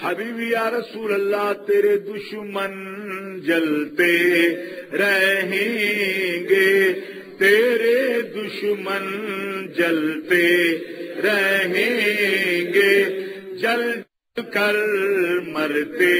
हबीबी या रसूल अल्लाह तेरे दुश्मन जलते रहेंगे, तेरे दुश्मन जलते रहेंगे, जल कर मरते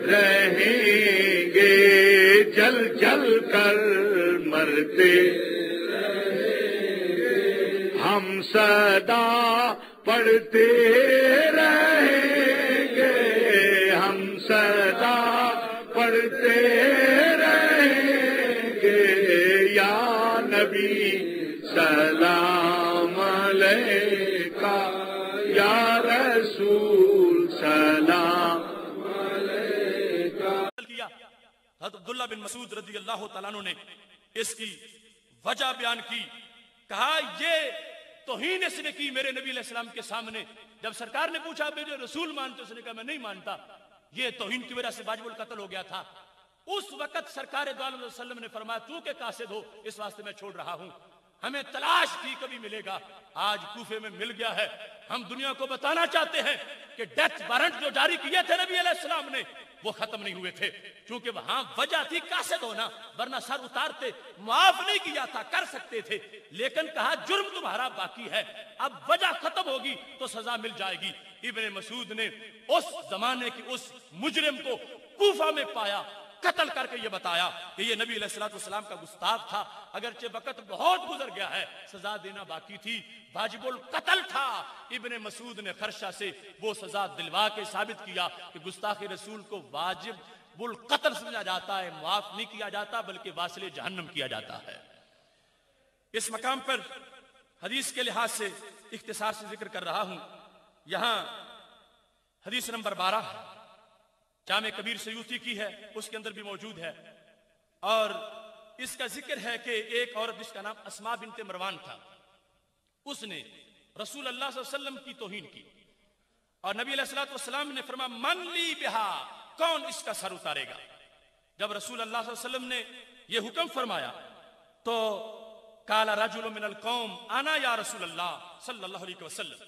रहेंगे, जल जल कर मरते रहेंगे, हम सदा पढ़ते रहेंगे, हम सदा पढ़ते रहेंगे, या नबी सलाम अलैका, या रसूल सलाम अलैका। हज़रत अब्दुल्ला बिन मसूद रज़ी अल्लाह तआला अन्हु ने इसकी वजह बयान की। कहा ये तौहीन इसने की मेरे नबी अलैहिस्सलाम के सामने। जब सरकार ने पूछा मेरे रसूल मानते, उसने कहा मैं नहीं मानता। ये तौहीन की वजह से वाजिबुल कत्ल हो गया था। उस वक्त सरकार दो आलम वसल्लम ने फरमाया तू के कासिद हो, इस वास्ते मैं छोड़ रहा हूं, हमें तलाश थी कभी मिलेगा, आज कूफे में मिल गया है। हम दुनिया को बताना चाहते हैं कि डेथ वारंट जो जारी किए थे नबी अलैहिस्सलाम ने वो खत्म नहीं हुए थे, क्योंकि वहां वजह थी कासिद होना, वरना सर उतारते, माफ नहीं किया था, कर सकते थे, लेकिन कहा जुर्म तुम्हारा बाकी है, अब वजह खत्म होगी तो सजा मिल जाएगी। इब्ने मसूद ने उस जमाने की उस मुजरिम को कूफा में पाया, कत्ल करके ये बताया कि ये नबी अलैहिस्सलाम का गुस्ताख था। अगरचे वक्त बहुत गुजर गया है, सजा देना बाकी थी, वाजिबुल कत्ल था। इब्ने मसूद ने खर्शा से वो सजा दिलवा के साबित किया कि गुस्ताख रसूल को वाजिबुल कत्ल समझा जाता है, माफ नहीं किया जाता बल्कि वासिले जहन्नम किया जाता है। इस मकाम पर हदीस के लिहाज से इख्तिसार से जिक्र कर रहा हूं। यहां हदीस नंबर 12 जामे कबीर सयूती की है, उसके अंदर भी मौजूद है, और इसका जिक्र है कि एक औरत जिसका नाम अस्मा बिनते मरवान था, उसने रसूल अल्लाह सल्लल्लाहु अलैहि वसल्लम की तौहीन की, और नबी अलैहिस्सलातु वस्सलाम ने फरमाया मन ली बिहा, कौन इसका सर उतारेगा। जब रसूल अल्लाह सल्लल्लाहु अलैहि वसल्लम ने यह हुक्म फरमाया तो काला रजुल मिनल कौम आना या रसूल अल्लाह सल्लल्लाहु अलैहि वसल्लम,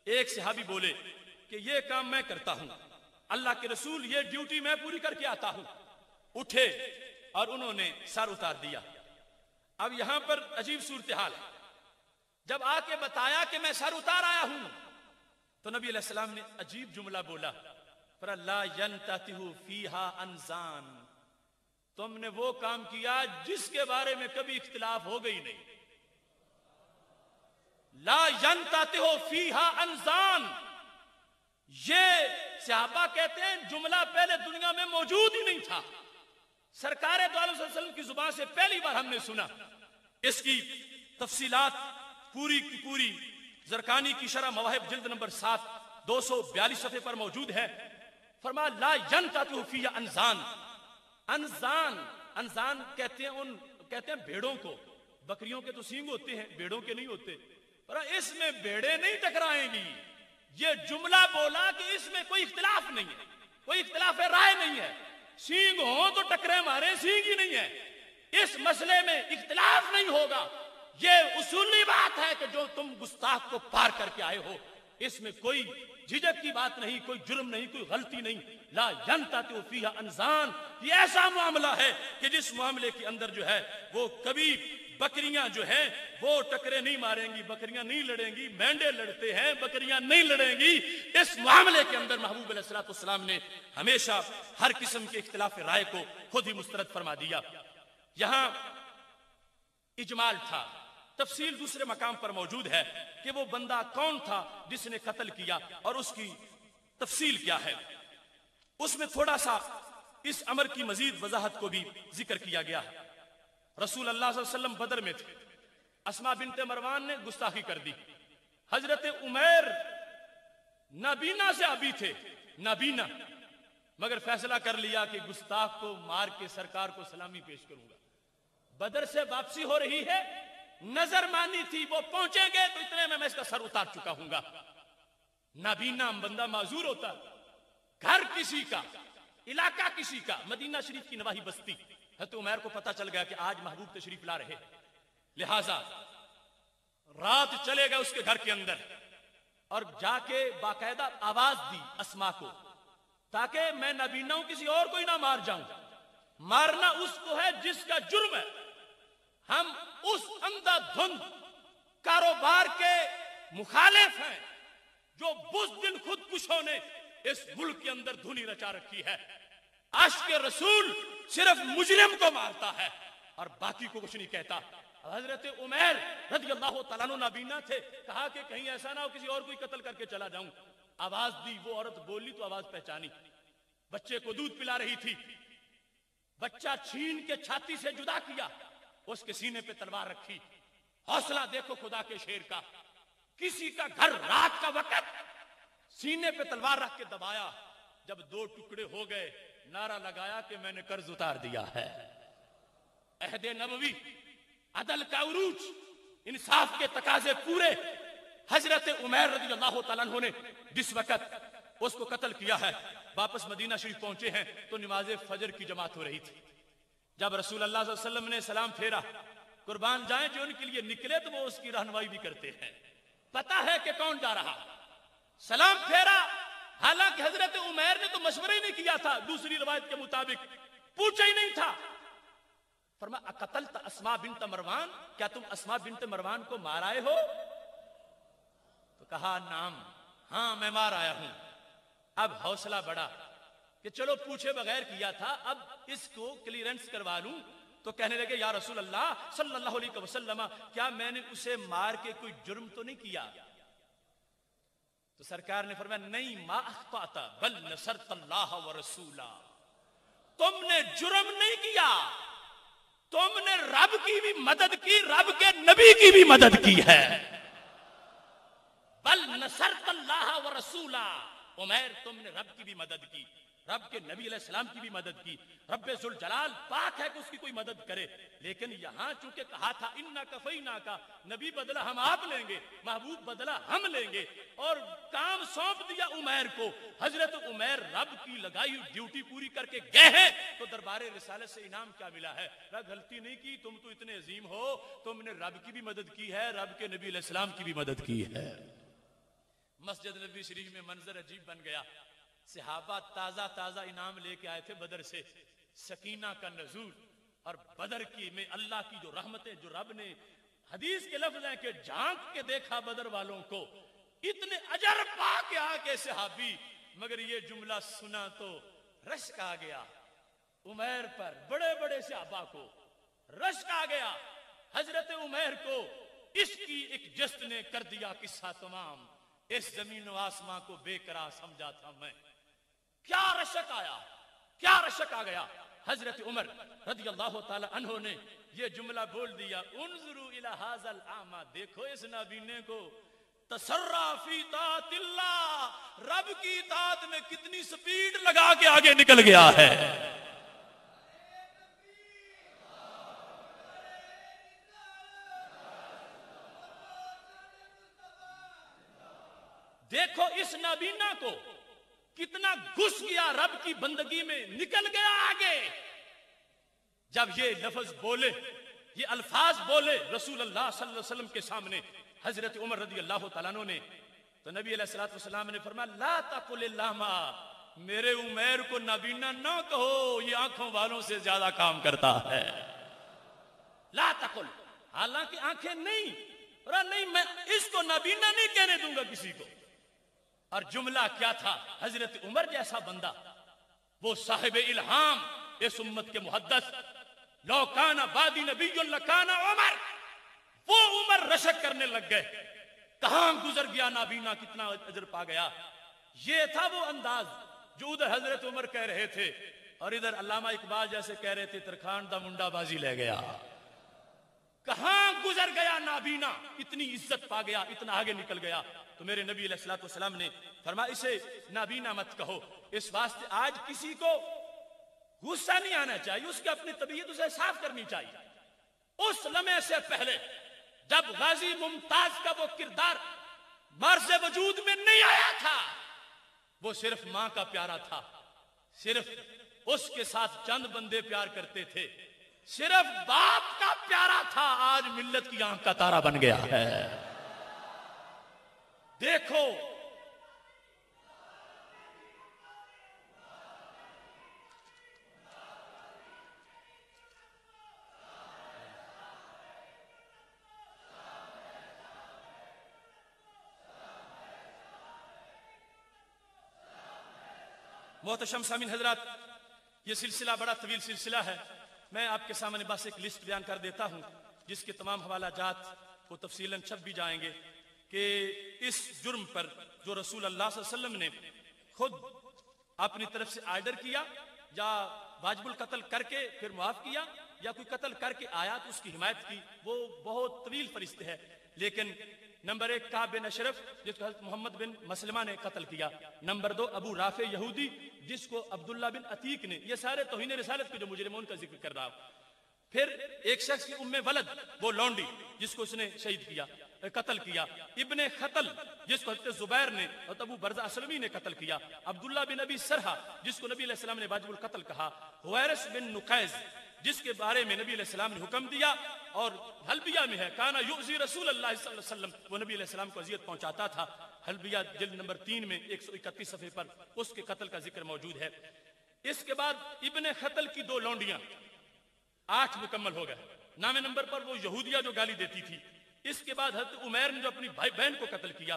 एक सहाबी बोले कि यह काम मैं करता हूं, अल्लाह के रसूल ये ड्यूटी मैं पूरी करके आता हूं। उठे और उन्होंने सर उतार दिया। अब यहां पर अजीब सूरत हाल है, जब आके बताया कि मैं सर उतार आया हूं तो नबी अलैहिस्सलाम ने अजीब जुमला बोला, पर ला यंततिहु फीहा अनजान, तुमने वो काम किया जिसके बारे में कभी इख्तिलाफ हो गई नहीं। ला यंततिहु फीहा अनजान, ये सहाबा कहते हैं जुमला पहले दुनिया में मौजूद ही नहीं था, सरकार दो आलम सल्लल्लाहु अलैहि वसल्लम की जुबान से पहली बार हमने सुना। इसकी तफसीलात पूरी की पूरी जरकानी की शरह मवाहिब जिल्द नंबर 7 242 सफ़े पर मौजूद है। फरमा ला यंततिहु फीहा अनजान, अनजान अनजान कहते हैं भेड़ों को, बकरियों के तो सींग होते हैं, भेड़ों के नहीं होते, पर इसमें भेड़े नहीं टकराएंगी। ये जुमला बोला कि इसमें कोई इख्तिलाफ नहीं है, कोई इख्तिलाफ राय नहीं है, सींग हो तो टकरे मारे, सींग ही नहीं है, इस मसले में इख्तिलाफ नहीं होगा। ये उसूली बात है कि जो तुम गुस्ताख को पार करके आए हो, इसमें कोई झिझक की बात नहीं, कोई जुर्म नहीं, कोई गलती नहीं। ला यंततिहु फीहा अनजान, ये ऐसा मामला है कि जिस मामले के अंदर जो है वो कभी बकरियां जो हैं वो टकरे नहीं मारेंगी, बकरियां नहीं लड़ेंगी, मेंढे लड़ते हैं, बकरियां नहीं लड़ेंगी। इस मामले के अंदर महबूब अलैहिस्सलातु वस्सलाम ने हमेशा हर किस्म के इख्तिलाफ राय को खुद ही मुस्तरद फरमा दिया। यहां इजमाल था, तफसील दूसरे मकाम पर मौजूद है कि वो बंदा कौन था जिसने कत्ल किया और उसकी तफसील क्या है। उसमें थोड़ा सा इस अमर की मजीद वजाहत को भी जिक्र किया गया है। रसूल अल्लाह सल्लल्लाहु अलैहि वसल्लम बदर में थे, अस्मा बिनते मरवान ने गुस्ताखी कर दी, हजरत उमैर नाबीना से अभी थे, नाबीना, मगर फैसला कर लिया कि गुस्ताख को मार के सरकार को सलामी पेश करूंगा। बदर से वापसी हो रही है, नजर मानी थी वो पहुंचेंगे तो इतने में मैं इसका सर उतार चुका हूंगा। नाबीना बंदा माजूर होता, घर किसी का, इलाका किसी का, मदीना शरीफ की नवाही बस्ती। हज़रत उमैर को पता चल गया कि आज महबूब तशरीफ ला रहे, लिहाजा रात चले गए उसके घर के अंदर और जाके बाकायदा आवाज दी अस्मा को ताकि मैं नबीना हूं, किसी और को ही ना मार जाऊं। मारना उसको है जिसका जुर्म है। हम उस अंधाधुंध कारोबार के मुखालिफ हैं जो बुज़दिल खुदकुशों ने इस मुल्क के अंदर धुनी रचा रखी है। आशिक़े रसूल सिर्फ मुजरिम को मारता है और बाकी को कुछ नहीं कहता। हजरत उमैर रज़ियल्लाहु तआला अन्हु नाबीना थे, कहा कि कहीं ऐसा ना हो किसी और को ही कत्ल करके चला जाऊं। आवाज दी, वो औरत बोली तो आवाज पहचानी। बच्चे को दूध पिला रही थी, बच्चा छीन के छाती से जुदा किया, उसके सीने पे तलवार रखी। हौसला देखो खुदा के शेर का। किसी का घर रात का वक्त सीने पे तलवार रख के दबाया, जब दो टुकड़े हो गए नारा लगाया कि मैंने कर्ज उतार दिया है। अहदे नबवी, अदल का उरूज, इंसाफ के तकाजे पूरे। हजरत उमैर रज़ियल्लाहु तआला अन्हु ने जिस वक्त उसको कत्ल किया है, वापस मदीना शरीफ पहुंचे हैं तो नमाज फजर की जमात हो रही थी। जब रसूल अल्लाह सल्लल्लाहु अलैहि वसल्लम ने सलाम फेरा, कुर्बान जाए जो उनके लिए निकले तो वो उसकी रहनुमाई भी करते हैं, पता है कि कौन जा रहा। सलाम फेरा, हालांकि हजरत उमैर ने तो मशवरा ही नहीं किया था, दूसरी रिवायत के मुताबिक पूछा ही नहीं था। फरमाया अक़तल्त अस्मा बिन्त मरवान, क्या तुम अस्मा बिन्त मरवान को मार आए हो? तो कहा नाम, हाँ मैं मार आया हूं। अब हौसला बढ़ा कि चलो पूछे बगैर किया था, अब इसको क्लियरेंस करवा लूं। तो कहने लगे या रसूल अल्लाह सल्लल्लाहु अलैहि वसल्लम, क्या मैंने उसे मार के कोई जुर्म तो नहीं किया? तो सरकार ने फरमाया नहीं, मा अख़्ताता बल नसरतल्लाह व रसूला, तुमने जुर्म नहीं किया, तुमने रब की भी मदद की, रब के नबी की भी मदद की है। बल नसरतल्लाह व रसूला, उमैर तुमने रब की भी मदद की, रब के नबी अलैहिस्सलाम की भी मदद की। रब्बे जुल जलाल पाक है कि उसकी कोई मदद करे। लेकिन यहां चूंकि कहा था इन्ना कफैना का, नबी बदला हम आप लेंगे, महबूब बदला हम लेंगे, और काम सौंप दिया उमैर को। हजरत उमैर रब की लगाई ड्यूटी पूरी करके गए हैं, तो दरबारे रिसालत से इनाम क्या मिला है? गलती नहीं की, तुम तो इतने अजीम हो, तुमने रब की भी मदद की है, रब के नबी अलैहिस्सलाम की भी मदद की है। मस्जिद नबी शरीफ में मंजर अजीब बन गया। सहाबा ताजा ताजा इनाम लेके आए थे बदर से, सकीना का नजूल, और बदर की में अल्लाह की जो रहमतें, जो रब ने हदीस के लफ्ज हैं कि झांक के देखा बदर वालों को, इतने अजर पा के आके सहाबी, मगर ये जुमला सुना तो रश्क आ गया उमैर पर। बड़े बड़े सहाबा को रश्क आ गया। हजरत उमैर को इसकी एक जस्त ने कर दिया किस्सा तमाम। इस जमीन व आसमां को बेकरार समझा था मैं, क्या रशक आया, क्या रशक आ गया। हजरत उमर रज़ियल्लाहु ताला अन्हु ने ये जुमला बोल दिया, उन्ज़ुरू इला हाज़ल आमा, देखो इस नाबीने को, तसर्रा फी तातिल्लाह, रब की इताअत में कितनी स्पीड लगा के आगे निकल गया है। देखो इस नाबीना को कितना घुस गया रब की बंदगी में, निकल गया आगे। जब ये लफ्ज बोले, ये अल्फाज बोले रसूल अल्लाह सल्लल्लाहु अलैहि वसल्लम के सामने हजरत उमर रज़ियल्लाहु तआला अन्हु ने, तो नबी अलैहिस्सलातु वस्सलाम ने फरमाया ला तकुल इल्लामा, मेरे उमैर को नाबीना ना कहो, ये आंखों वालों से ज्यादा काम करता है। ला तकुल, हालांकि आंखें नहीं, नहीं मैं इसको नाबीना नहीं कहने दूंगा किसी को। और जुमला क्या था? हजरत उमर जैसा बंदा, वो साहिब इल्हाम, इस उम्मत के मुहद्दिस, लौकाना बादी नबीयुन लकाना उमर, वो उमर रशक करने लग गए। कहां गुजर गया नाबीना, कितना अजर पा गया। ये था वो अंदाज जो उधर हजरत उमर कह रहे थे और इधर अल्लामा इकबाल जैसे कह रहे थे तरखान दा मुंडा बाजी ले गया। कहां गुजर गया नाबीना, इतनी इज्जत पा गया, इतना आगे निकल गया। तो मेरे नबी अलैहिस्सलातु वस्सलाम ने फरमाया इसे नाबीना मत कहो। इस वास्ते आज किसी को गुस्सा नहीं आना चाहिए, उसकी अपनी तबीयत उसे साफ करनी चाहिए। उस लम्हे से पहले जब गाजी मुमताज का वो किरदार मर्ज़ वजूद में नहीं आया था, वो सिर्फ मां का प्यारा था, सिर्फ उसके साथ चंद बंदे प्यार करते थे, सिर्फ बाप का प्यारा था। आज मिल्लत की आंख का तारा बन गया है। देखो मोहतरम सामीन हजरात, ये सिलसिला बड़ा तवील सिलसिला है। मैं आपके सामने बस एक लिस्ट बयान कर देता हूँ जिसके तमाम हवाला जात वो तफसीलन छप भी जाएंगे कि इस जुर्म पर जो रसूल अल्लाह सल्लल्लाहु अलैहि वसल्लम ने खुद अपनी तरफ से आर्डर किया या वाजिबुल कत्ल करके फिर मुआफ किया या कोई कत्ल करके आया तो उसकी हिमायत की, वो बहुत तवील फरिश्ते है। लेकिन नंबर 1 काब बिन अशरफ जिसको हज़रत मोहम्मद बिन मसलमा ने कत्ल किया। नंबर 2 अबू राफे यहूदी जिसको अब्दुल्ला बिन अतीक ने, ये सारे तौहीन रिसालत के जो मुजरिम उनका जिक्र कर रहा हूं। फिर एक शख्स की उम्मे वलद वो लौंडी जिसको उसने शहीद किया, कत्ल किया। इब्ने खतल जिसको हज़रत जुबैर ने और अबू बरज़ा असलमी ने कत्ल किया। अब्दुल्ला बिन अबी सरहा जिसको नबी अलैहि सलाम ने वाजिबुल कत्ल कहा। हुवैरस बिन नुकैज़ जिसके बारे में नबी अलैहि सलाम ने हुक्म दिया और हल्बिया में है काना युज़ी रसूल अल्लाह सल्लल्लाहु अलैहि वसल्लम, वो नबी अलैहि सलाम को अज़ियत पहुंचाता था। हल्बिया जिल्द नंबर 3 में 131 सफ़े पर उसके कत्ल का जिक्र मौजूद है। इसके बाद इब्ने खतल की 2 लौंडियां, 8 मुकम्मल हो गए। 9वें नंबर पर वो यहूदिया जो गाली देती थी। इसके बाद हज़रत उमैर ने जो अपनी भाई बहन को कत्ल किया।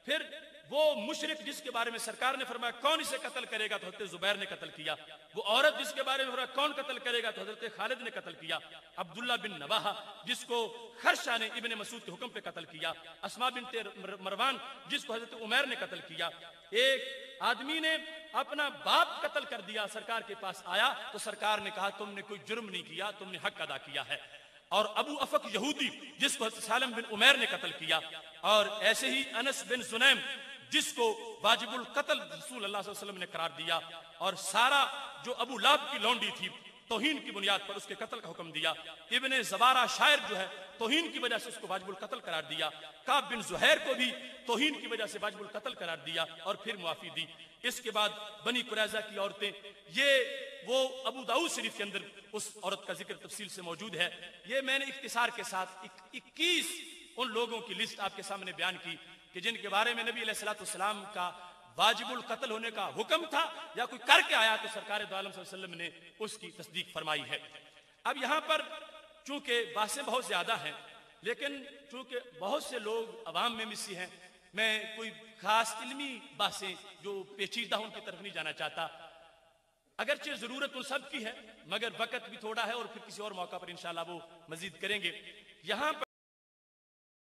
फिर वो मुशरिक जिसके बारे में सरकार ने फरमाया कौन इसे कत्ल करेगा, तो हज़रत जुबैर ने कत्ल किया। वो औरत जिसके बारे में फरमाया कौन कत्ल करेगा, तो हज़रत खालिद ने कत्ल किया। अब्दुल्ला बिन नवाहा जिसको खरशा ने इब्ने मसूद के हुक्म पे कत्ल किया। अस्मा बिनते मरवान जिसको हज़रत उमैर ने कत्ल किया। एक आदमी ने अपना बाप कत्ल कर दिया, सरकार के पास आया तो सरकार ने कहा तुमने कोई जुर्म नहीं किया, तुमने हक अदा किया है। और अबू अफक यहूदी जिसको सालम बिन उमैर ने कत्ल किया। और ऐसे ही अनस बिन जुनैम जिसको वाजिबुल कत्ल रसूल अल्लाह सल्लल्लाहु अलैहि वसल्लम ने करार दिया। और सारा जो अबू लाब की लौंडी थी तौहीन की बुनियाद पर उसके कत्ल का हुक्म दिया। इब्ने ज़बारा शायर जो है तौहीन की वजह से उसको वाजिबुल कत्ल करार दिया। काब बिन ज़ुहैर को भी तौहीन की वजह से वाजिबुल कत्ल करार दिया और फिर मुआफी दी। इसके बाद बनी कुरैज़ा की औरतें, ये वो अबू दाऊद शरीफ के अंदर उस औरत का जिक्र तफसील से मौजूद है। ये मैंने इख्तिसार के साथ 21 उन लोगों की लिस्ट आपके सामने बयान की कि जिनके बारे में नबी अलैहिस्सलाम का वाजिबुल कत्ल होने का हुक्म था या कोई करके आया तो सरकार दो आलम सल्लल्लाहु अलैहि वसल्लम ने उसकी तस्दीक फरमाई है। अब यहाँ पर चूंकि बातें बहुत ज्यादा हैं, लेकिन चूंकि बहुत से लोग अवाम में मिसी हैं, मैं कोई खास इल्मी बातें जो पेचीदा उनकी तरफ नहीं जाना चाहता। अगरचे जरूरत उन सब की है मगर वक्त भी थोड़ा है और फिर किसी और मौका पर इंशाल्लाह वो मजीद करेंगे। यहाँ